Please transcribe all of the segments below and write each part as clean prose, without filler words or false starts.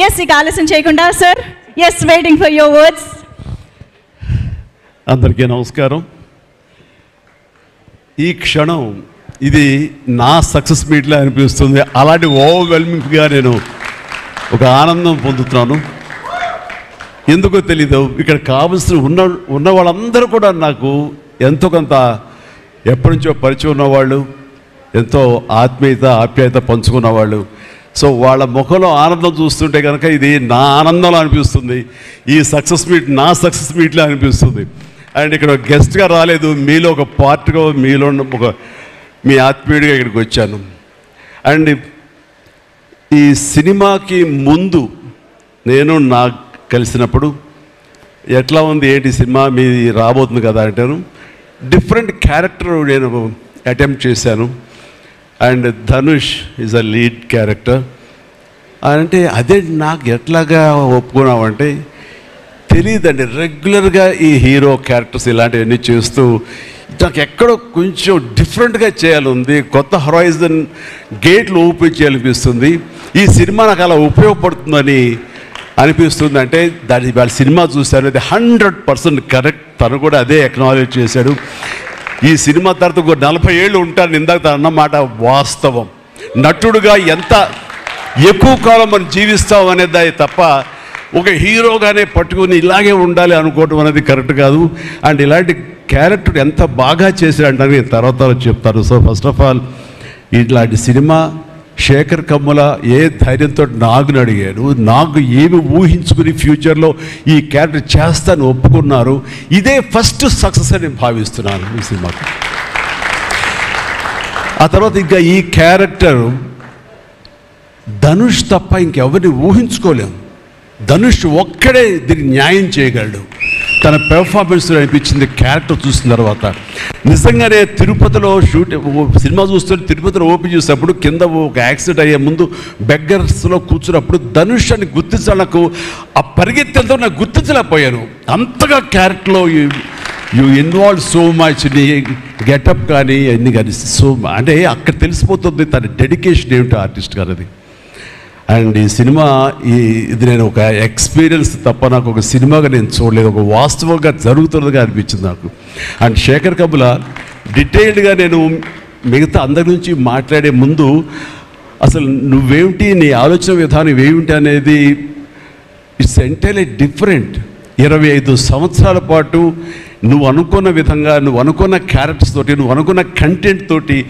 Yes, ఇక ఆలస్యం చేయకుండా sir, yes, waiting for your words. అందరికీ నమస్కారం. ఈ క్షణం ఇది నా సక్సెస్ మీట్లా అనిపిస్తుంది. అలాంటి ఓవర్వెల్మింగ్గా నేను ఒక ఆనందం పొందుతున్నాను. ఎందుకో తెలీదు, ఇక్కడ కావలసిన ఉన్న వాళ్ళందరూ కూడా నాకు ఎంతో కొంత ఎప్పటి నుంచో పరిచయం ఉన్నవాళ్ళు, ఎంతో ఆప్యాయత పంచుకున్నవాళ్ళు. సో వాళ్ళ ముఖంలో ఆనందం చూస్తుంటే కనుక ఇది నా ఆనందంలో అనిపిస్తుంది. ఈ సక్సెస్ మీట్ నా సక్సెస్ మీట్లా అనిపిస్తుంది. అండ్ ఇక్కడ గెస్ట్గా రాలేదు, మీలో ఒక పార్ట్గా, మీలో ఒక మీ ఆత్మీయుడిగా ఇక్కడికి వచ్చాను. అండ్ ఈ సినిమాకి ముందు నేను నాకు కలిసినప్పుడు ఎట్లా ఉంది ఏంటి సినిమా మీది రాబోతుంది కదా అంటాను. డిఫరెంట్ క్యారెక్టర్ నేను అటెంప్ట్ చేశాను. And Dhanush is a lead character. అంటే అదే నాకు ఎట్లాగా ఒప్పుకున్నామంటే తెలియదండి. రెగ్యులర్గా ఈ హీరో క్యారెక్టర్స్ ఇలాంటివన్నీ చేస్తూ నాకు ఎక్కడో కొంచెం డిఫరెంట్గా చేయాలి, కొత్త హొరైజన్ గేట్లు ఓపెన్ చేయాలనిపిస్తుంది. ఈ సినిమా నాకు అలా ఉపయోగపడుతుందని అనిపిస్తుంది. అంటే దాని వాళ్ళ సినిమా చూశారు, అది 100% కరెక్ట్. తను కూడా అదే ఎక్నాలజ్ చేశాడు. ఈ సినిమా తర్వాత ఒక 40 ఏళ్ళు ఉంటాను ఇందాక తను అన్నమాట వాస్తవం. నటుడుగా ఎంత ఎక్కువ కాలం మనం జీవిస్తాం అనేది తప్ప ఒక హీరోగానే పట్టుకుని ఇలాగే ఉండాలి అనుకోవటం అనేది కరెక్ట్ కాదు. అండ్ ఇలాంటి క్యారెక్టర్ ఎంత బాగా చేశాడంటే నేను తర్వాత చెప్తాను. సో ఫస్ట్ ఆఫ్ ఆల్ ఇట్లాంటి సినిమా శేఖర్ కమ్ముల ఏ ధైర్యంతో నాగుని అడిగాడు, నాకు ఏమి ఊహించుకుని ఫ్యూచర్లో ఈ క్యారెక్టర్ చేస్తాను ఒప్పుకున్నారు. ఇదే ఫస్ట్ సక్సెస్ అని భావిస్తున్నాను ఈ సినిమాకి. ఆ తర్వాత ఇంకా ఈ క్యారెక్టర్ ధనుష్ తప్ప ఇంకెవరిని ఊహించుకోలేము. ధనుష్ ఒక్కడే దీనికి న్యాయం చేయగలడు. తన పెర్ఫార్మెన్స్ అనిపించింది క్యారెక్టర్ చూసిన తర్వాత. నిజంగానే తిరుపతిలో సినిమా చూస్తుంటే తిరుపతిలో ఓపెన్ చేసినప్పుడు కింద ఒక యాక్సిడెంట్ అయ్యే ముందు బెగ్గర్స్లో కూర్చున్నప్పుడు ధనుష్ అని గుర్తించడానికి ఆ పరిగెత్తెలతో నాకు గుర్తించలేకపోయాను. అంతగా క్యారెక్టర్లో యూ ఇన్వాల్వ్ సో మచ్. నీ గెటప్ కానీ అన్నీ కానీ అంటే అక్కడ తెలిసిపోతుంది తన డెడికేషన్ ఏమిటో ఆర్టిస్ట్ గారు అది. అండ్ ఈ సినిమా ఇది నేను ఒక ఎక్స్పీరియన్స్ తప్ప నాకు ఒక సినిమాగా నేను చూడలేదు, ఒక వాస్తవంగా జరుగుతున్నదిగా అనిపించింది నాకు. అండ్ శేఖర్ కమ్ముల డీటెయిల్డ్గా నేను మిగతా అందరి నుంచి మాట్లాడే ముందు అసలు నువ్వేమిటి, నీ ఆలోచన విధానం ఏమిటి అనేది ఇట్స్ ఎంటైర్లీ డిఫరెంట్. 25 సంవత్సరాల పాటు నువ్వు అనుకున్న విధంగా, నువ్వు అనుకున్న క్యారెక్టర్స్ తోటి, నువ్వు అనుకున్న కంటెంట్ తోటి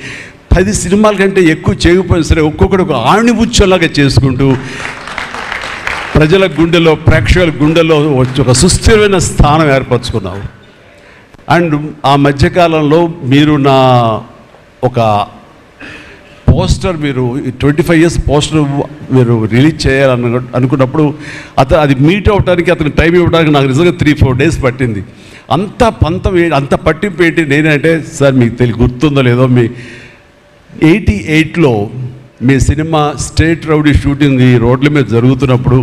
10 సినిమాల కంటే ఎక్కువ చేయకపోయినా సరే ఒక్కొక్కటి ఒక ఆణిముత్యంలాగా చేసుకుంటూ ప్రజల గుండెలో, ప్రేక్షకుల గుండెలో ఒక సుస్థిరమైన స్థానం ఏర్పరచుకున్నావు. అండ్ ఆ మధ్యకాలంలో మీరు నా ఒక పోస్టర్, మీరు 25 years పోస్టర్ మీరు రిలీజ్ చేయాలని అనుకున్నప్పుడు అది మీట్ అవ్వడానికి, అతనికి టైం ఇవ్వడానికి నాకు నిజంగా 3-4 days పట్టింది. అంత పంతం అంత పట్టింపు ఏంటి నేనంటే, సార్ మీకు గుర్తుందో లేదో, మీ 88లో మీ సినిమా స్టేట్ రౌడీ షూటింగ్ ఈ రోడ్ల మీద జరుగుతున్నప్పుడు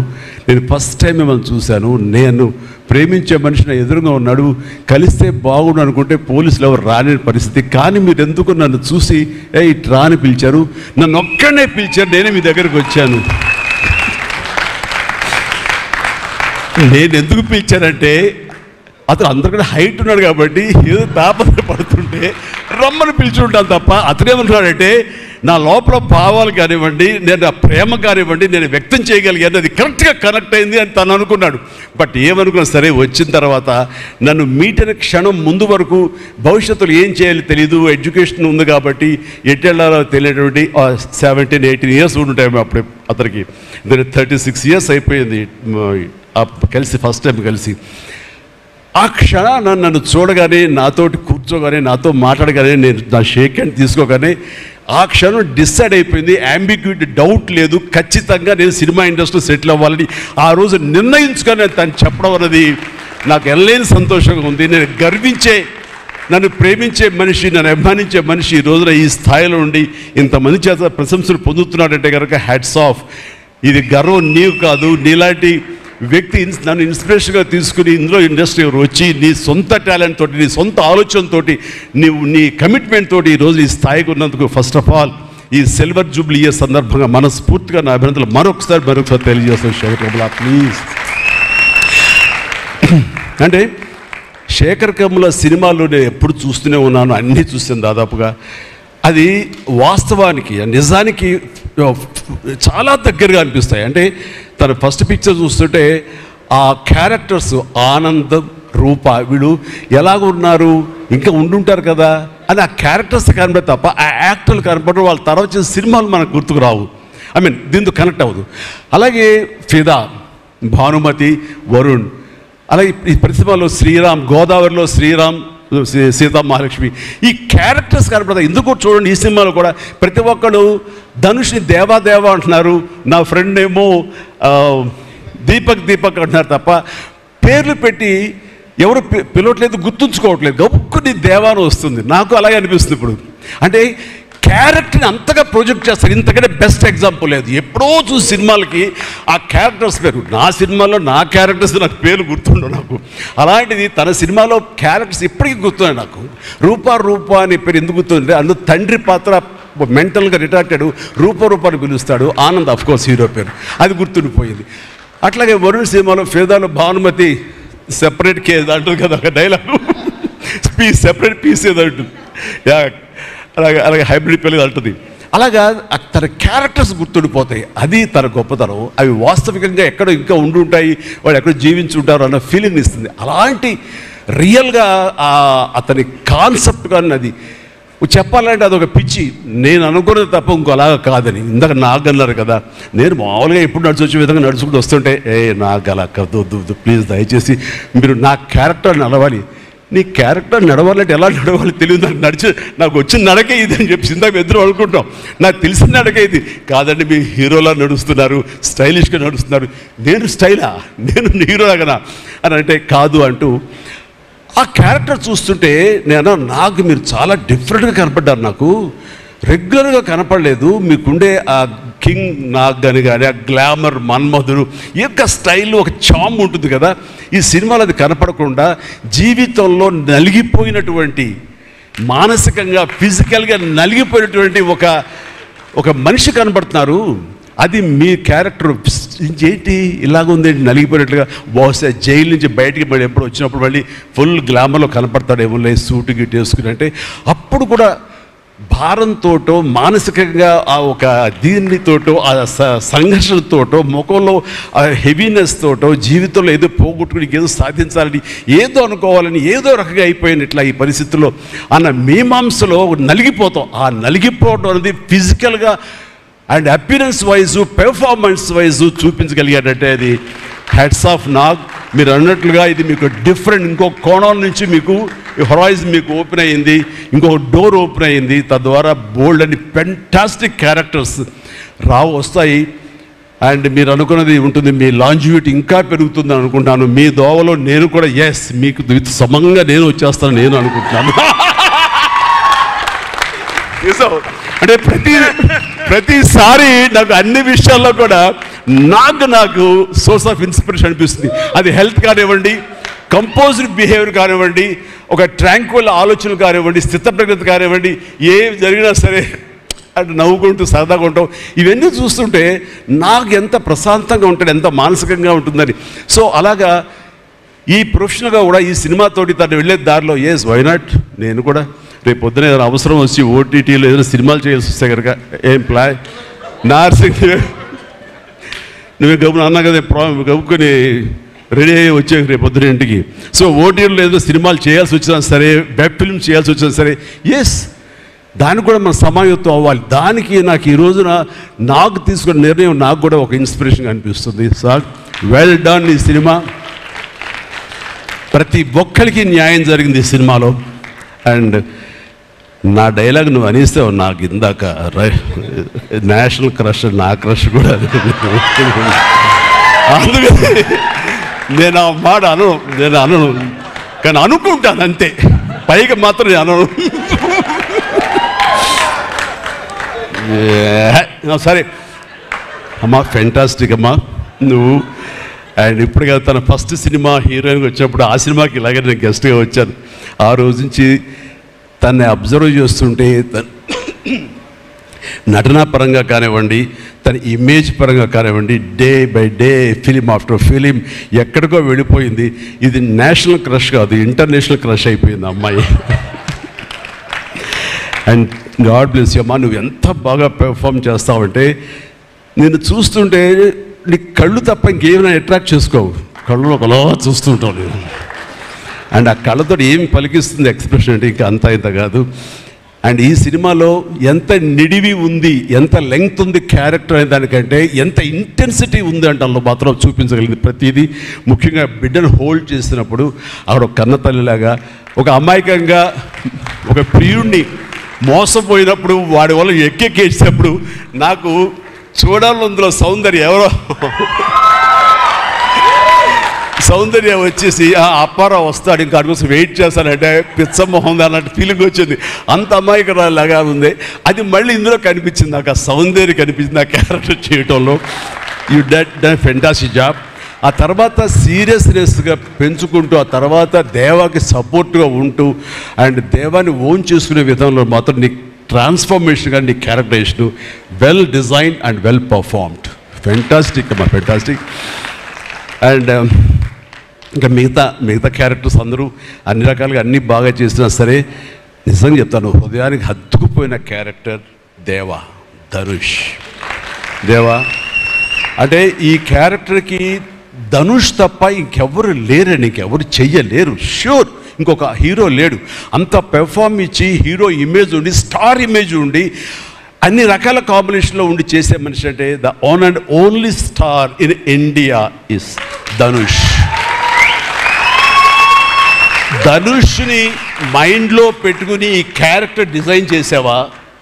నేను ఫస్ట్ టైం మిమ్మల్ని చూశాను. నేను ప్రేమించే మనిషి నా ఎదురుగా ఉన్నాడు, కలిస్తే బాగుండు అనుకుంటే పోలీసులు ఎవరు రాని పరిస్థితి. కానీ మీరు ఎందుకు నన్ను చూసి ఇటు రాని పిలిచారు, నన్ను ఒక్కడనే పిలిచారు, నేనే మీ దగ్గరికి వచ్చాను. నేను ఎందుకు పిలిచానంటే అతను అందరికన్నా హైట్ ఉన్నాడు కాబట్టి ఏదో తాపత్రపడుతుంటే రమ్మని పిలిచుంటాను తప్ప అతనేమన్నాడంటే నా లోపల భావాలు కానివ్వండి, నేను నా ప్రేమ కానివ్వండి నేను వ్యక్తం చేయగలిగాను, అది కరెక్ట్గా కనెక్ట్ అయింది అని తను అనుకున్నాడు. బట్ ఏమనుకున్నా సరే వచ్చిన తర్వాత నన్ను మీట్ అయిన క్షణం ముందు వరకు భవిష్యత్తులో ఏం చేయాలో తెలియదు, ఎడ్యుకేషన్ ఉంది కాబట్టి ఎటు వెళ్ళాలో తెలియనటువంటి 17-18 years ఉంటాయి అప్పుడు అతనికి. 36 years అయిపోయింది కలిసి, ఫస్ట్ టైం కలిసి. ఆ క్షణాన నన్ను చూడగానే, నాతోటి కూర్చోగానే, నాతో మాట్లాడగానే, నేను నా షేక్ హ్యాండ్ తీసుకోగానే ఆ క్షణం డిసైడ్ అయిపోయింది. అంబిగ్యూటీ, డౌట్ లేదు, ఖచ్చితంగా నేను సినిమా ఇండస్ట్రీలో సెటిల్ అవ్వాలని ఆ రోజు నిర్ణయించుకొని తను చెప్పడం అనేది నాకు ఎనలేని సంతోషంగా ఉంది. నేను గర్వించే, నన్ను ప్రేమించే మనిషి, నన్ను అభిమానించే మనిషి ఈ రోజున ఈ స్థాయిలో ఉండి ఇంతమంది చేత ప్రశంసలు పొందుతున్నాడంటే కనుక హ్యాట్స్ ఆఫ్. ఇది గర్వం నీవు కాదు, నీలాంటి వ్యక్తి నన్ను ఇన్స్పిరేషన్గా తీసుకుని ఇందులో ఇండస్ట్రీ వచ్చి నీ సొంత టాలెంట్ తోటి, నీ సొంత ఆలోచనతోటి, నీ కమిట్మెంట్ తోటి ఈరోజు ఈ స్థాయికి ఉన్నందుకు ఫస్ట్ ఆఫ్ ఆల్ ఈ సిల్వర్ జూబ్లీ ఇయర్ సందర్భంగా మనస్ఫూర్తిగా నా అభినందనలు మరొకసారి తెలియజేస్తాను శేఖర్ కమ్ముల, ప్లీజ్. అంటే శేఖర్ కమ్ముల సినిమాల్లో నేను ఎప్పుడు చూస్తూనే ఉన్నాను, అన్నీ చూస్తాను దాదాపుగా. అది వాస్తవానికి నిజానికి చాలా దగ్గరగా అనిపిస్తాయి. అంటే తన ఫస్ట్ పిక్చర్ చూస్తుంటే ఆ క్యారెక్టర్స్ ఆనందం, రూప వీళ్ళు ఎలాగున్నారు, ఇంకా ఉండుంటారు కదా అని ఆ క్యారెక్టర్స్ కనబడి తప్ప ఆ యాక్టర్లు కనబడరు. వాళ్ళ తర్వాత చేసిన సినిమాలు మనకు గుర్తుకు రావు, దీంతో కనెక్ట్ అవ్వదు. అలాగే ఫిదా, భానుమతి, వరుణ్, అలాగే ఈ ప్రతిభలో శ్రీరామ్, గోదావరిలో శ్రీరామ్, సీతా మహాలక్ష్మి, ఈ క్యారెక్టర్స్ కనపడతాయి. ఎందుకో చూడండి ఈ సినిమాలో కూడా ప్రతి ఒక్కరు ధనుష్ని దేవా అంటున్నారు, నా ఫ్రెండ్ ఏమో దీపక్ అంటున్నారు తప్ప పేర్లు పెట్టి ఎవరు పిలవట్లేదు, గుర్తుంచుకోవట్లేదు. గొప్పని దేవాను వస్తుంది. నాకు అలాగే అనిపిస్తుంది ఇప్పుడు. అంటే క్యారెక్టర్ని అంతగా ప్రొజెక్ట్ చేస్తారు. ఇంతకంటే బెస్ట్ ఎగ్జాంపుల్ లేదు. ఎప్పుడో చూసి సినిమాలకి ఆ క్యారెక్టర్స్ పేరు, నా సినిమాలో నా క్యారెక్టర్స్ నాకు పేరు గుర్తుండవు నాకు. అలాంటిది తన సినిమాలో క్యారెక్టర్స్ ఇప్పటికీ గుర్తున్నాయి నాకు. రూప అని పేరు ఎందుకు గుర్తుందంటే అందులో తండ్రి పాత్ర మెంటల్గా రిటార్టెడ్ రూపాన్ని పిలుస్తాడు. ఆనంద్ అఫ్కోర్స్ హీరో పేరు, అది గుర్తుండిపోయింది. అట్లాగే వరుణ్ సినిమాలో ఫిదాలో భానుమతి సెపరేట్ కేజ్ అంటుంది కదా ఒక డైలాగ్, సెపరేట్ పీస్ ఏదో అంటుంది, అలాగే హైబ్రిడ్ పెళ్ళి అంటుంది. అలాగా తన క్యారెక్టర్స్ గుర్తుండిపోతాయి. అది తన గొప్పతనం. అవి వాస్తవికంగా ఎక్కడో ఇంకా ఉండుంటాయి, వాళ్ళు ఎక్కడో జీవించుంటారు అన్న ఫీలింగ్ ఇస్తుంది. అలాంటి రియల్గా అతని కాన్సెప్ట్ కానీ అది చెప్పాలంటే అదొక పిచ్చి. నేను అనుకున్నది తప్ప ఇంకోలాగా కాదని. ఇందాక నాకు అన్నారు కదా, నేను మామూలుగా ఎప్పుడు వచ్చే విధంగా నడుచుకుంటూ వస్తుంటే నాకు అలా వద్దు ప్లీజ్, దయచేసి మీరు నా క్యారెక్టర్ నడవాలి. నీ క్యారెక్టర్ నడవాలంటే ఎలా నడవాలి తెలియదు నాకు. నాకు వచ్చిన నడకే ఇది అని చెప్పి ఇందాక ఎదురు అనుకుంటాం. నాకు తెలిసిన నడకే ఇది కాదండి, మీ హీరోలా నడుస్తున్నారు, స్టైలిష్గా నడుస్తున్నారు. నేను స్టైలా, నేను హీరోలాగనా అని అంటే కాదు అంటూ ఆ క్యారెక్టర్ చూస్తుంటే నాకు మీరు చాలా డిఫరెంట్గా కనపడ్డారు. నాకు రెగ్యులర్గా కనపడలేదు. మీకుండే ఆ కింగ్ నాగ్ అని కానీ ఆ గ్లామర్ మన్మధుడు యొక్క స్టైల్ ఒక చామ్ ఉంటుంది కదా, ఈ సినిమాలో అది కనపడకుండా జీవితంలో నలిగిపోయినటువంటి, మానసికంగా ఫిజికల్గా నలిగిపోయినటువంటి ఒక మనిషి కనపడుతున్నారు. అది మీ క్యారెక్టర్. ఏంటి ఇలాగుంది నలిగిపోయినట్లుగా, బహుశా జైలు నుంచి బయటికి మళ్ళీ ఎప్పుడు వచ్చినప్పుడు మళ్ళీ ఫుల్ గ్లామర్లో కనపడతాడేమో లేదు సూటు గిట్టు వేసుకుని. అంటే అప్పుడు కూడా భారంతోటో మానసికంగా ఆ ఒక దీనితోటో ఆ సంఘర్షణతోటో ముఖంలో ఆ హెవీనెస్ తోటో జీవితంలో ఏదో పోగొట్టుకుని ఏదో సాధించాలని ఏదో అనుకోవాలని ఏదో రకంగా అయిపోయినట్లా ఈ పరిస్థితుల్లో అన్న మీమాంసలో నలిగిపోతాం. ఆ నలిగిపోవడం అనేది ఫిజికల్గా and appearance wise performance wise చూపించగలిగాడంటే అది హ్యాట్స్ ఆఫ్ నాగ్. మీరు అన్నట్లుగా ఇది మీకు డిఫరెంట్, ఇంకో కోణం నుంచి మీకు హొరైజన్ మీకు ఓపెన్ అయ్యింది, ఇంకో డోర్ ఓపెన్ అయ్యింది. తద్వారా బోల్డ్ అని ఫెంటాస్టిక్ క్యారెక్టర్స్ వస్తాయి. అండ్ మీరు అనుకున్నది ఉంటుంది, మీ లాంజివిటీ ఇంకా పెరుగుతుందని అనుకుంటున్నాను. మీ దోవలో నేను కూడా మీకు సమంగా నేను వచ్చేస్తాను నేను అనుకుంటున్నాను. అంటే ప్రతిసారి నాకు అన్ని విషయాల్లో కూడా నాకు సోర్స్ ఆఫ్ ఇన్స్పిరేషన్ అనిపిస్తుంది. అది హెల్త్ కానివ్వండి, కంపోజ్డ్ బిహేవియర్ కానివ్వండి, ఒక ట్రాంక్విల్ ఆలోచనలు కానివ్వండి, స్థితప్రజ్ఞత కానివ్వండి, ఏం జరిగినా సరే అంటే నవ్వుకుంటూ సరదాగా ఉంటాం. ఇవన్నీ చూస్తుంటే నాకు ఎంత ప్రశాంతంగా ఉంటుంది, ఎంత మానసికంగా ఉంటుందని. సో అలాగా ఈ ప్రొఫెషనల్గా కూడా ఈ సినిమాతోటి తను వెళ్ళే దారిలో వై నాట్, నేను కూడా రేపు పొద్దున ఏదైనా అవసరం వచ్చి ఓటీటీలో ఏదైనా సినిమాలు చేయాల్సి వస్తే కనుక ఏం ప్లాన్ నార్సింగ్ నువ్వే గబున అన్నా కదా గబుకొని రెడీ అయ్యి వచ్చే రేపు పొద్దున ఇంటికి. సో ఓటీటీలో ఏదో సినిమాలు చేయాల్సి వచ్చినా సరే, వెబ్ ఫిల్మ్ చేయాల్సి వచ్చినా సరే, దానికి కూడా మనం సమాయత్తం అవ్వాలి. దానికి నాకు ఈ రోజున నాకు తీసుకున్న నిర్ణయం నాకు కూడా ఒక ఇన్స్పిరేషన్ అనిపిస్తుంది. Sir well done. ఈ సినిమా ప్రతి ఒక్కరికి న్యాయం జరిగింది ఈ సినిమాలో. అండ్ నా డైలాగ్ నువ్వు అనేస్తావు నాకు ఇందాక, నేషనల్ క్రష్, నా క్రష్ కూడా. అందుకని నేను ఆ మాట అనను కానీ అనుకుంటాను అంతే, పైగా మాత్రం నేను అనను. సరే అమ్మా, ఫెంటాస్టిక్ అమ్మా నువ్వు. అండ్ ఇప్పుడు కదా తన ఫస్ట్ సినిమా హీరోయిన్గా వచ్చినప్పుడు ఆ సినిమాకి ఇలాగే నేను గెస్ట్గా వచ్చాను. ఆ రోజు నుంచి తన్ని అబ్జర్వ్ చేస్తుంటే నటనా పరంగా కానివ్వండి, తన ఇమేజ్ పరంగా కానివ్వండి, day by day film after film ఎక్కడికో వెళ్ళిపోయింది. ఇది నేషనల్ క్రష్ కాదు, ఇంటర్నేషనల్ క్రష్ అయిపోయింది అమ్మాయి. అండ్ గాడ్ బ్లెస్ యూ అమ్మా, నువ్వు ఎంత బాగా పెర్ఫామ్ చేస్తావంటే నేను చూస్తుంటే నీ కళ్ళు తప్ప ఇంకేమైనా అట్రాక్ట్ చేసుకోవు, కళ్ళు ఒకలా చూస్తుంటావు నేను. అండ్ ఆ కళ్ళతో ఏం పలికిస్తుంది ఎక్స్ప్రెషన్ అంటే ఇంకా అంత ఇంత కాదు. అండ్ ఈ సినిమాలో ఎంత నిడివి ఉంది, ఎంత లెంగ్త్ ఉంది క్యారెక్టర్ అనే దానికంటే ఎంత ఇంటెన్సిటీ ఉంది అంటే అందులో మాత్రం చూపించగలిగింది ప్రతిదీ. ముఖ్యంగా బిడ్డను హోల్డ్ చేసినప్పుడు ఆవిడ ఒక కన్న తల్లిలాగా, ఒక అమాయకంగా ఒక ప్రియుణ్ణి మోసపోయినప్పుడు వాడి వల్ల ఎక్కెక్కేసినప్పుడు నాకు చూడాలందులో సౌందర్య వచ్చేసి అప్పారావు వస్తాడు ఇంకా అడుగుసి వెయిట్ చేస్తానంటే పిచ్చమొహం అన్నట్టు ఫీలింగ్ వచ్చింది. అంత అమాయకురాలాగా ఉంది. అది మళ్ళీ ఇందులో కనిపించింది నాకు, ఆ సౌందర్య కనిపించింది ఆ క్యారెక్టర్ చేయటంలో. You done fantastic job. ఆ తర్వాత సీరియస్నెస్గా పెంచుకుంటూ, ఆ తర్వాత దేవాకి సపోర్ట్గా ఉంటూ అండ్ దేవాన్ని ఓన్ చేసుకునే విధంలో మాత్రం నీ ట్రాన్స్ఫర్మేషన్ కానీ నీ characterization well design and well performed. Fantastic అమ్మా, ఫెంటాస్టిక్. అండ్ ఇంకా మిగతా క్యారెక్టర్స్ అందరూ అన్ని రకాలుగా అన్నీ బాగా చేసినా సరే నిజంగా చెప్తాను, హృదయానికి హత్తుకుపోయిన క్యారెక్టర్ ధనుష్. అంటే ఈ క్యారెక్టర్కి ధనుష్ తప్ప ఇంకెవరు లేరని, ఇంకెవరు చెయ్యలేరు. ష్యూర్ ఇంకొక హీరో లేడు. అంత పెర్ఫార్మ్ ఇచ్చి హీరో ఇమేజ్ ఉండి, స్టార్ ఇమేజ్ ఉండి, అన్ని రకాల కాంబినేషన్లో ఉండి చేసే మనిషి అంటే the one and only star in India is Dhanush. ధనుష్ని మైండ్లో పెట్టుకుని ఈ క్యారెక్టర్ డిజైన్ చేసావా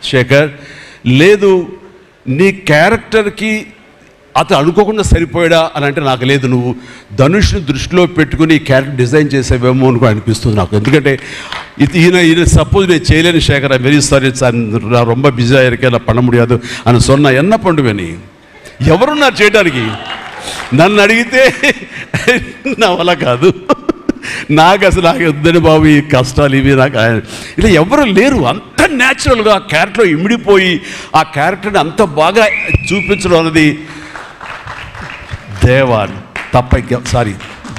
శేఖర్? లేదు, నీ క్యారెక్టర్కి అతను అనుకోకుండా సరిపోయాడా అని అంటే నాకు లేదు. నువ్వు ధనుష్ని దృష్టిలో పెట్టుకుని క్యారెక్టర్ డిజైన్ చేసేవేమో అని అనిపిస్తుంది నాకు. ఎందుకంటే ఈయన సపోజ్ నేను చేయలేని శేఖర్, వెరీ సారీ సార్, நான் ரொம்ப பிஸியாக இருக்கேன், நான் பண்ண முடியாது అని சொன்னா என்ன பண்ணுவேని? ఎవరున్నారు చేయడానికి? నన్ను అడిగితే నా వల్ల కాదు, నాకు వద్దని బాబు ఈ కష్టాలు ఇవి నాకు ఇలా ఎవరు లేరు. అంత న్యాచురల్గా ఆ క్యారెక్టర్లో ఇమిడిపోయి ఆ క్యారెక్టర్ని అంత బాగా చూపించడం అనేది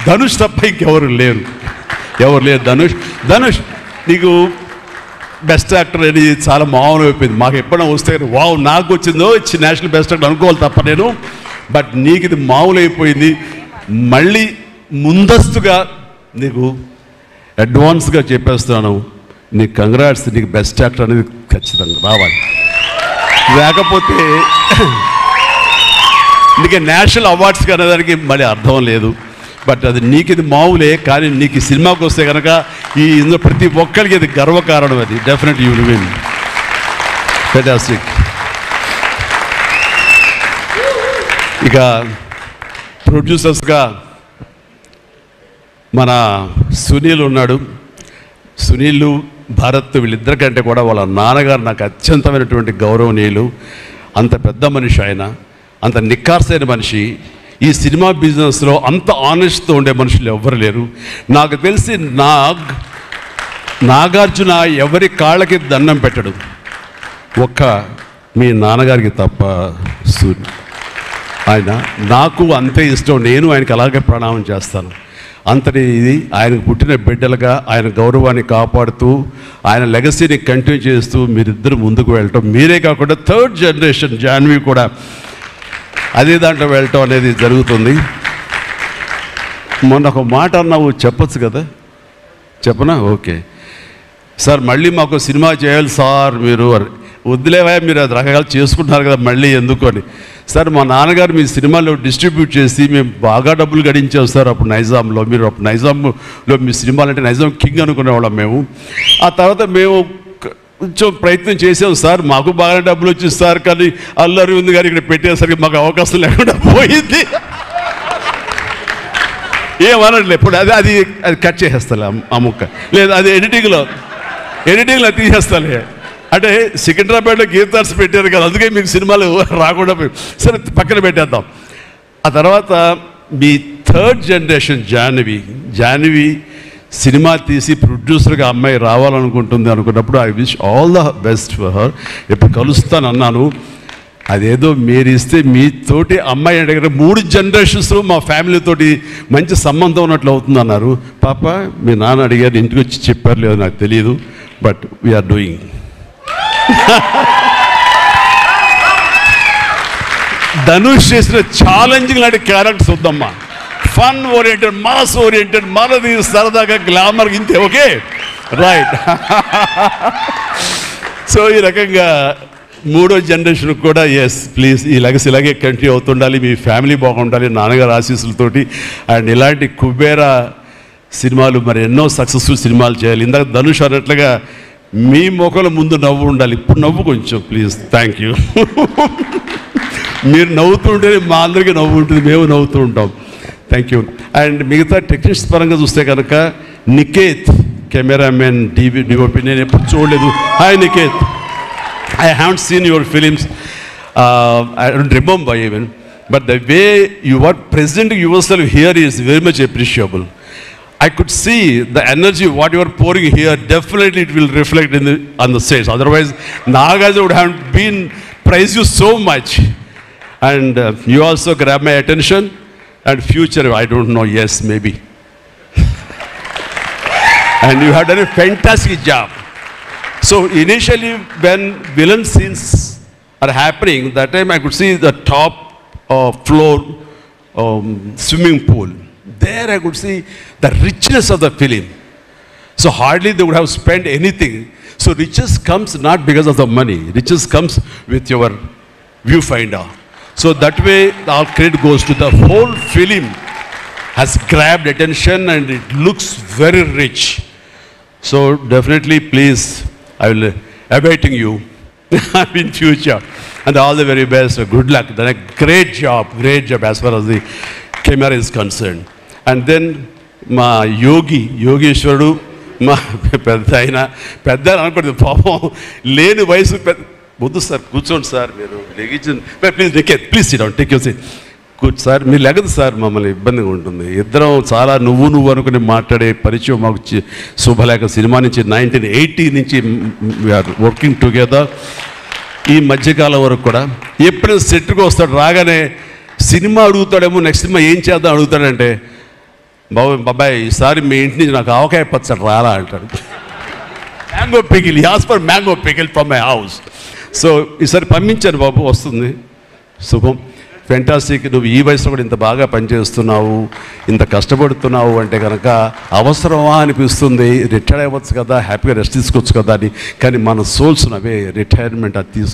ధనుష్ తప్ప ఇంకెవరు లేరు. ధనుష్ నీకు బెస్ట్ యాక్టర్ అని చాలా మామూలు అయిపోయింది. మాకు ఎప్పుడైనా వస్తే వావ్ నాకు వచ్చిందో నేషనల్ బెస్ట్ యాక్టర్ అనుకోవాలి తప్ప నేను. బట్ నీకు ఇది మామూలు అయిపోయింది. మళ్ళీ ముందస్తుగా నీకు అడ్వాన్స్గా చెప్పేస్తున్నాను, నీకు కంగ్రాట్స్. నీకు బెస్ట్ యాక్టర్ అనేది ఖచ్చితంగా రావాలి. లేకపోతే నీకు నేషనల్ అవార్డ్స్ అనేదానికి మళ్ళీ అర్థం లేదు. బట్ అది నీకు ఇది మామూలే, కానీ నీకు ఈ సినిమాకి వస్తే కనుక ఇందులో ప్రతి ఒక్కరికి అది గర్వకారణం. అది definite you will win. Fantastic. ఇక ప్రొడ్యూసర్స్గా మన సునీల్ ఉన్నాడు. సునీల్, భారత్ వీళ్ళిద్దరికంటే కూడా వాళ్ళ నాన్నగారు నాకు అత్యంతమైనటువంటి గౌరవనీయులు. అంత పెద్ద మనిషి ఆయన, అంత నిక్కార్సైన మనిషి. ఈ సినిమా బిజినెస్లో అంత ఆనెస్ట్తో ఉండే మనుషులు ఎవ్వరు లేరు నాకు తెలిసి. నాగార్జున ఎవరి కాళ్ళకి దండం పెట్టడు, ఒక్క మీ నాన్నగారికి తప్ప. ఆయన నాకు అంతే ఇష్టం, నేను ఆయనకి అలాగే ప్రణామం చేస్తాను. అంతటి ఇది ఆయనకు పుట్టిన బిడ్డలుగా ఆయన గౌరవాన్ని కాపాడుతూ ఆయన లెగసీని కంటిన్యూ చేస్తూ మీరిద్దరు ముందుకు వెళ్ళటం, మీరే కాకుండా థర్డ్ జనరేషన్ జాన్వి కూడా అదే దాంట్లో వెళ్ళటం అనేది జరుగుతుంది. మొన్న ఒక మాట అన్నావు, చెప్పచ్చు కదా? చెప్పనా? ఓకే సార్, మళ్ళీ మాకు సినిమా చేయాలి సార్. మీరు వద్దులేవా, మీరు అది రకరకాలు చేసుకుంటున్నారు కదా, మళ్ళీ ఎందుకు అని. సార్, మా నాన్నగారు మీ సినిమాలో డిస్ట్రిబ్యూట్ చేసి మేము బాగా డబ్బులు గడించాం సార్ అప్పుడు నైజాంలో. మీరు అప్పుడు నైజాంలో మీ సినిమాలు అంటే నైజాం కింగ్ అనుకునేవాళ్ళం మేము. ఆ తర్వాత మేము కొంచెం ప్రయత్నం చేసాం సార్, మాకు బాగా డబ్బులు వచ్చింది సార్, కానీ అల్లరి ఉంది గారు ఇక్కడ పెట్టేసరికి మాకు అవకాశం లేకుండా పోయింది. ఏమనట్లే ఇప్పుడు అది అది అది కట్ చేసేస్తాలే ఆ ముక్క, లేదు అది ఎడిటింగ్లో తీసేస్తాలే. అంటే సికింద్రాబాద్లో గీతార్స్ పెట్టారు కదా, అందుకే మీకు సినిమాలు రాకుండా సరే పక్కన పెట్టేద్దాం. ఆ తర్వాత మీ థర్డ్ జనరేషన్ జాహ్నవి సినిమా తీసి ప్రొడ్యూసర్గా అమ్మాయి రావాలనుకుంటుంది అనుకున్నప్పుడు I wish all the best for her. ఎప్పుడు కలుస్తాను అన్నాను. అదేదో మీరు ఇస్తే మీతోటి అమ్మాయి అడిగారు 3 జనరేషన్స్ మా ఫ్యామిలీతోటి మంచి సంబంధం ఉన్నట్లు అవుతుంది అన్నారు. పాప మీ నాన్న అడిగారు, ఇంటికి వచ్చి చెప్పారు లేదో నాకు తెలియదు, బట్ వీఆర్ డూయింగ్. ధనుష్ చేసిన ఛాలెంజింగ్ లాంటి క్యారెక్టర్స్ వద్దమ్మా. ఫన్ ఓరియంటెడ్, మాస్ ఓరియంటెడ్, మనది సరదాగా గ్లామర్ ఇంతే. Okay right. సో ఈ రకంగా 3వ జనరేషన్కి కూడా ఎస్ ప్లీజ్ ఈ లెగసీ ఇలాగే కంటిన్యూ అవుతుండాలి, మీ ఫ్యామిలీ బాగుండాలి నాన్నగారు ఆశీస్సులతోటి. అండ్ ఇలాంటి కుబేరా సినిమాలు మరి ఎన్నో సక్సెస్ఫుల్ సినిమాలు చేయాలి. ఇందాక ధనుష్ అన్నట్లుగా మీ మొక్కల ముందు నవ్వు ఉండాలి. ఇప్పుడు నవ్వు కొంచెం ప్లీజ్. Thank you. మీరు నవ్వుతుంటేనే మా అందరికీ నవ్వు ఉంటుంది, మేము నవ్వుతూ ఉంటాం. Thank you. అండ్ మిగతా టెక్నీషియన్స్ పరంగా చూస్తే కనుక నికేత్ కెమెరామెన్ డిఓపి నేను ఎప్పుడు చూడలేదు. Hi Niket, I haven't seen your films. I don't remember even. But the way you are presenting yourself here is very much appreciable. I could see the energy, what you are pouring here, definitely it will reflect on the stage. Otherwise, Nagaja would have been praised you so much. And you also grab my attention. And future, I don't know, yes, maybe. And you have done a fantastic job. So initially when villain scenes are happening, that time I could see the top floor swimming pool. There I could see the richness of the film. So hardly they would have spent anything. So riches comes not because of the money. Riches comes with your viewfinder. So that way our credit goes to the whole film has grabbed attention and it looks very rich. So definitely please, I will awaiting you in future, and all the very best. Good luck. Done a great job as far as the camera is concerned. And then మా యోగేశ్వరుడు మా పెద్ద అనుకోండి పాపం లేని వయసు వద్దు sir కూర్చోండి sir మీరు లెగించండి please sit down take your seat కూర్చో సార్ మీరు లెగదు సార్ మమ్మల్ని ఇబ్బందిగా ఉంటుంది ఇద్దరం చాలా నువ్వు అనుకుని మాట్లాడే పరిచయం మాకు శుభలేఖ సినిమా నుంచి 1980 నుంచి వీఆర్ వర్కింగ్ టుగెదర్ ఈ మధ్యకాలం వరకు కూడా ఎప్పుడైనా సెట్కి వస్తాడు రాగానే సినిమా అడుగుతాడేమో నెక్స్ట్ సినిమా ఏం చేద్దాం అడుగుతాడంటే బాబాయ్ ఈసారి మీ ఇంటి నుంచి నాకు ఆవకాయ పచ్చడి రాలా అంటాడు mango pickle as for mango pickle from my house so ఈసారి పంపించాను బాబు వస్తుంది శుభం ఫెంటాస్టిక్ నువ్వు ఈ వయసులో కూడా ఇంత బాగా పనిచేస్తున్నావు ఇంత కష్టపడుతున్నావు అంటే కనుక అవసరమా అనిపిస్తుంది రిటైర్ అవ్వచ్చు కదా హ్యాపీగా రెస్ట్ తీసుకోవచ్చు కదా అని కానీ మన సోల్స్ అవే రిటైర్మెంట్ అది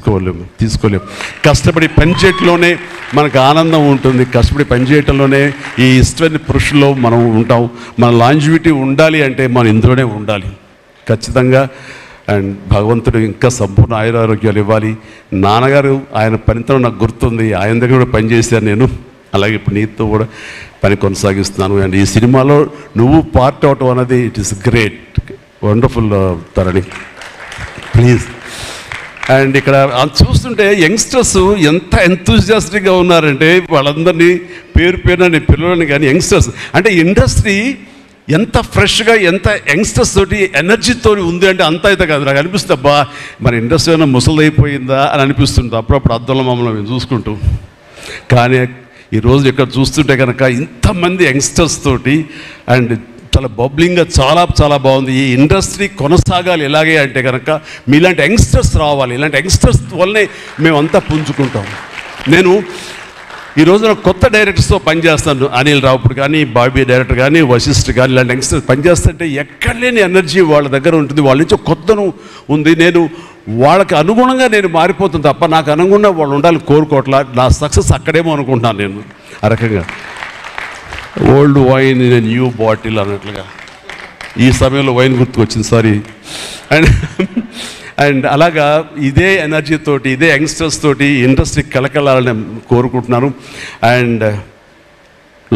తీసుకోలేము కష్టపడి పనిచేయటంలోనే మనకు ఆనందం ఉంటుంది కష్టపడి పనిచేయటంలోనే ఈ ఇష్టమైన పురుషుల్లో మనం ఉంటాం మన లాంజివిటీ ఉండాలి అంటే మనం ఇందులోనే ఉండాలి ఖచ్చితంగా అండ్ భగవంతుడు ఇంకా సంపూర్ణ ఆయురారోగ్యాలు ఇవ్వాలి నాన్నగారు ఆయన పనితనం నాకు గుర్తుంది ఆయన దగ్గర కూడా పనిచేశాను నేను అలాగే ఇప్పుడు నీతో కూడా పని కొనసాగిస్తున్నాను అండ్ ఈ సినిమాలో నువ్వు పార్ట్ అవటం అన్నది it is great wonderful Tarani please and ఇక్కడ చూస్తుంటే యంగ్స్టర్స్ ఎంత ఎంతూజియాస్టిక్గా ఉన్నారంటే వాళ్ళందరినీ పేరున నేను పిల్లలని కానీ యంగ్స్టర్స్ అంటే ఇండస్ట్రీ ఎంత ఫ్రెష్గా ఎంత యంగ్స్టర్స్ తోటి ఎనర్జీతో ఉంది అంటే అంత అయితే కాదు నాకు అనిపిస్తుంది అబ్బా మన ఇండస్ట్రీ ఏమైనా ముసలిదైపోయిందా అని అనిపిస్తుంది అప్పుడప్పుడు అద్దంలో మమ్మల్ని మేము చూసుకుంటూ కానీ ఈరోజు ఇక్కడ చూస్తుంటే కనుక ఇంతమంది యంగ్స్టర్స్ తోటి అండ్ చాలా బబ్లింగ్గా చాలా బాగుంది ఈ ఇండస్ట్రీ కొనసాగాలి ఎలాగే అంటే కనుక మీలాంటి యంగ్స్టర్స్ రావాలి ఇలాంటి యంగ్స్టర్స్ వల్లనే మేమంతా పుంజుకుంటాం నేను ఈ రోజున కొత్త డైరెక్టర్స్తో పనిచేస్తాను అనిల్ రావుపూడి కానీ బాబీ డైరెక్టర్ కానీ వశిష్ఠ్ కానీ ఇలాంటి యంగ్స్టర్స్ పనిచేస్తుంటే ఎక్కడ లేని ఎనర్జీ వాళ్ళ దగ్గర ఉంటుంది వాళ్ళ నుంచి కొత్తను ఉంది నేను వాళ్ళకి అనుగుణంగా నేను మారిపోతుంది తప్ప నాకు అనుగుణంగా వాళ్ళు ఉండాలి కోరుకోవట్లా నా సక్సెస్ అక్కడేమో అనుకుంటున్నాను నేను ఆ రకంగా old wine in new bottle అన్నట్లుగా ఈ సమయంలో వైన్ గుర్తుకొచ్చింది సారీ అండ్ అలాగా ఇదే ఎనర్జీ తోటి ఇదే యంగ్స్టర్స్ తోటి ఇండస్ట్రీ కలకలాలని కోరుకుంటున్నాను and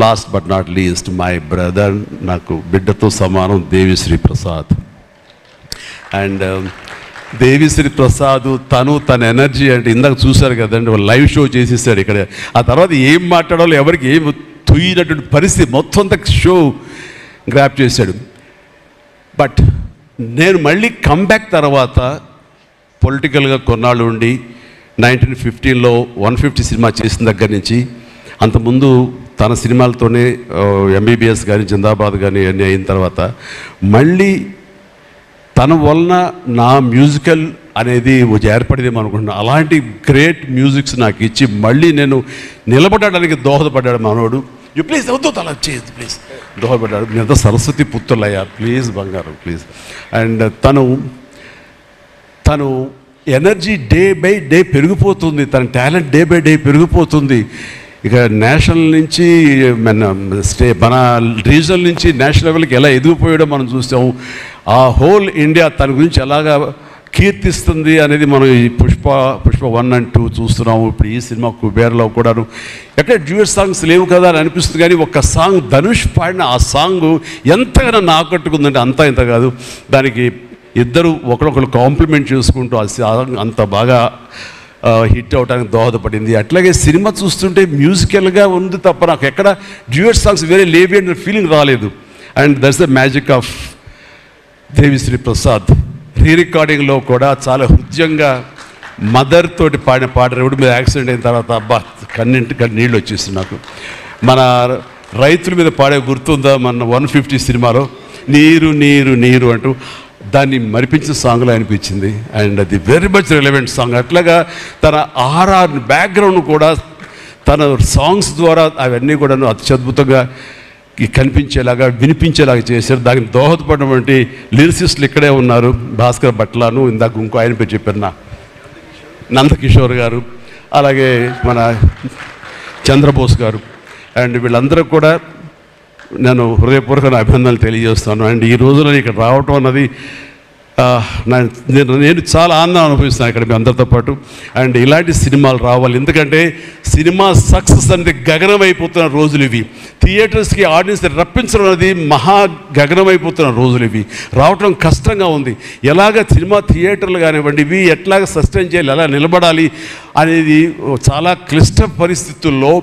last but not least my brother నాకు బిడ్డతో సమానం దేవిశ్రీ ప్రసాద్ అండ్ దేవిశ్రీ ప్రసాద్ తన ఎనర్జీ అంటే ఇందాక చూశారు కదండి లైవ్ షో చేసేసాడు ఇక్కడ ఆ తర్వాత ఏం మాట్లాడాలో ఎవరికి ఏం తుయ్యినటువంటి పరిస్థితి మొత్తం అంతా షో గ్రాప్ చేశాడు బట్ నేను మళ్ళీ కమ్బ్యాక్ తర్వాత పొలిటికల్గా కొన్నాళ్ళు ఉండి 1915లో 150 సినిమా చేసిన దగ్గర నుంచి, అంతకుముందు తన సినిమాలతోనే MBBS కానీ జిందాబాద్ కానీ అన్నీ అయిన తర్వాత మళ్ళీ తన వలన నా మ్యూజికల్ అనేది ఏర్పడేదేమో అనుకుంటున్నాను. అలాంటి గ్రేట్ మ్యూజిక్స్ నాకు ఇచ్చి మళ్ళీ నేను నిలబడడానికి దోహదపడ్డాడు మనోడు. ప్లీజ్ వద్దు అలా చేయదు ప్లీజ్, దోహదపడ్డాడు. మీ అంతా సరస్వతి పుత్రులయ్యా, ప్లీజ్ బంగారం ప్లీజ్. అండ్ తను ఎనర్జీ డే బై డే పెరిగిపోతుంది, తన టాలెంట్ డే బై డే పెరిగిపోతుంది. ఇక నేషనల్ నుంచి మన రీజనల్ నుంచి నేషనల్ లెవెల్కి ఎలా ఎదిగిపోయాడో మనం చూసాము. ఆ హోల్ ఇండియా తన గురించి ఎలాగా కీర్తిస్తుంది అనేది మనం ఈ పుష్ప 1 and 2 చూస్తున్నాము. ఇప్పుడు ఈ సినిమా కుబేర్లో కూడాను ఎక్కడ డ్యూయట్ సాంగ్స్ లేవు కదా అని అనిపిస్తుంది, కానీ ఒక సాంగ్ ధనుష్ పాడిన ఆ సాంగ్ ఎంతగానో ఆకట్టుకుందంటే అంతా ఇంత కాదు. దానికి ఇద్దరు ఒకరొకరు కాంప్లిమెంట్ చేసుకుంటూ ఆ సాంగ్ అంత బాగా హిట్ అవడానికి దోహదపడింది. అట్లాగే సినిమా చూస్తుంటే మ్యూజికల్గా ఉంది తప్ప నాకు ఎక్కడ డ్యూయట్ సాంగ్స్ వేరే లేవి అనే ఫీలింగ్ రాలేదు. And that's the magic of Devi Sri Prasad. రికార్డింగ్లో కూడా చాలా హృదయంగా మదర్ తోటి పాడిన పాట రోడ్డు మీద యాక్సిడెంట్ అయిన తర్వాత అబ్బా కన్నింటికి నీళ్ళు వచ్చేసింది నాకు. మన రైతుల మీద పాడే గుర్తుందా మన 150 సినిమాలో నీరు నీరు నీరు అంటూ దాన్ని మరిపించిన సాంగ్లో అనిపించింది. అండ్ అది వెరీ మచ్ రిలవెంట్ సాంగ్. అట్లాగా తన బ్యాక్గ్రౌండ్ కూడా తన సాంగ్స్ ద్వారా అవన్నీ కూడా అత్యద్భుతంగా కనిపించేలాగా వినిపించేలాగా చేశారు. దానికి దోహదపడినటువంటి లిరిసిస్టులు ఇక్కడే ఉన్నారు. భాస్కర్ భట్లాను, ఇందాక ఇంకో ఆయన పేరు చెప్పారు నందకిషోర్ గారు, అలాగే మన చంద్రబోస్ గారు. అండ్ వీళ్ళందరూ కూడా నేను హృదయపూర్వక అభినందనలు తెలియజేస్తాను. అండ్ ఈ రోజున ఇక్కడ రావటం అన్నది నేను చాలా ఆనందం అనుభవిస్తాను ఇక్కడ మీ అందరితో పాటు. అండ్ ఇలాంటి సినిమాలు రావాలి, ఎందుకంటే సినిమా సక్సెస్ అనేది గగనమైపోతున్న రోజులు ఇవి. థియేటర్స్కి ఆడియన్స్ రప్పించడం అనేది మహా గగనమైపోతున్న రోజులు ఇవి. రావటం కష్టంగా ఉంది. ఎలాగ సినిమా థియేటర్లు కానివ్వండి ఇవి ఎట్లాగ సస్టైన్ చేయాలి, ఎలా నిలబడాలి అనేది చాలా క్లిష్ట పరిస్థితుల్లో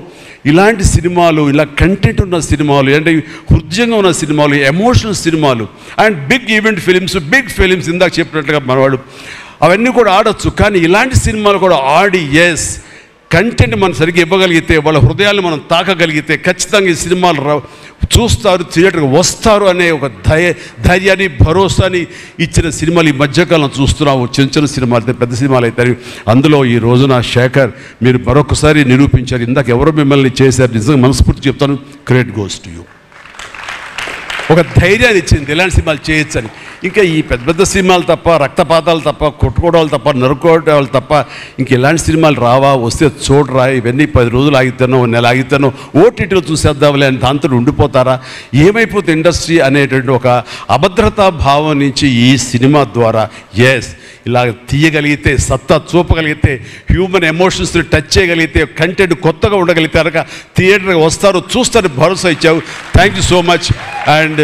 ఇలాంటి సినిమాలు, ఇలా కంటెంట్ ఉన్న సినిమాలు, అంటే హృదయంగా ఉన్న సినిమాలు, ఎమోషనల్ సినిమాలు and big event big films ఇందాక చెప్పినట్లుగా మనవాడు అవన్నీ కూడా ఆడొచ్చు. కానీ ఇలాంటి సినిమాలు కూడా ఆడి కంటెంట్ మనం సరిగ్గా ఇవ్వగలిగితే, వాళ్ళ హృదయాన్ని మనం తాకగలిగితే ఖచ్చితంగా ఈ సినిమాలు చూస్తారు, థియేటర్కి వస్తారు అనే ఒక ధైర్యాన్ని భరోసాని ఇచ్చిన సినిమాలు ఈ మధ్యకాలం చూస్తున్నాము. చిన్న సినిమాలు అయితే పెద్ద సినిమాలు అవుతాయి. అందులో ఈ రోజున శేఖర్ మీరు మరొకసారి నిరూపించారు. ఇందాక ఎవరో మిమ్మల్ని చేశారు, నిజంగా మనస్ఫూర్తి చెప్తాను, క్రెడిట్ గోస్ టు యూ. ఒక ధైర్యాన్ని ఇచ్చింది ఇలాంటి సినిమాలు చేయొచ్చని. ఇంకా ఈ పెద్ద సినిమాలు తప్ప, రక్తపాతాలు తప్ప, కొట్టుకోవడాలు తప్ప, నరుకోవడాలు తప్ప ఇంక ఇలాంటి సినిమాలు రావా, వస్తే చూడరా, ఇవన్నీ 10 రోజులు ఆగితేనో నెల ఆగితేనో ఓటీటీలో చూసేద్దాంలే అని దాంతో ఉండిపోతారా, ఏమైపోతే ఇండస్ట్రీ అనేటువంటి ఒక అభద్రతా భావం నుంచి ఈ సినిమా ద్వారా ఇలా తీయగలిగితే, సత్తా చూపగలిగితే, హ్యూమన్ ఎమోషన్స్ని టచ్ చేయగలిగితే, కంటెంట్ కొత్తగా ఉండగలిగితే కనుక థియేటర్కి వస్తారు, చూస్తారు, భరోసా ఇచ్చావు. Thank you so much. And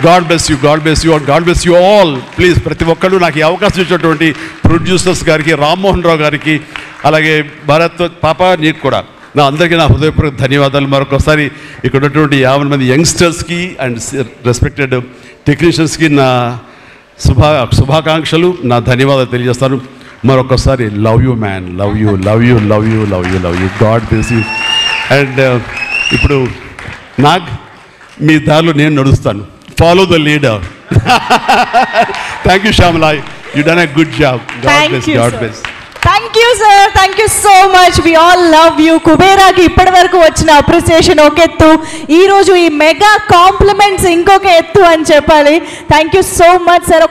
God bless you, God bless you, and God bless you all. Please ప్రతి ఒక్కళ్ళు నాకు ఈ అవకాశం ఇచ్చినటువంటి ప్రొడ్యూసర్స్ గారికి, రామ్మోహన్ రావు గారికి, అలాగే భరత్ పాప నీకు కూడా అందరికీ నా హృదయపూర్వక ధన్యవాదాలు. మరొకసారి ఇక్కడ ఉన్నటువంటి 50 మంది యంగ్స్టర్స్కి అండ్ రెస్పెక్టెడ్ టెక్నీషియన్స్కి నా శుభాకాంక్షలు, నా ధన్యవాదాలు తెలియజేస్తాను. మరొకసారి love you man, love you, love you, love you, love you, love you. God bless you. And ఇప్పుడు మీ దారిలో నేను నడుస్తాను. Follow the leader. Thank you Shyamala, you done a good job. God bless, God bless. Thank you sir, thank you so much. We all love you. కుబేరాకి ఇప్పటి వరకు వచ్చిన appreciation ఒక ఎత్తు, ఈరోజు ఈ మెగా కాంప్లిమెంట్స్ ఇంకొక ఎత్తు అని చెప్పాలి. Thank you so much sir.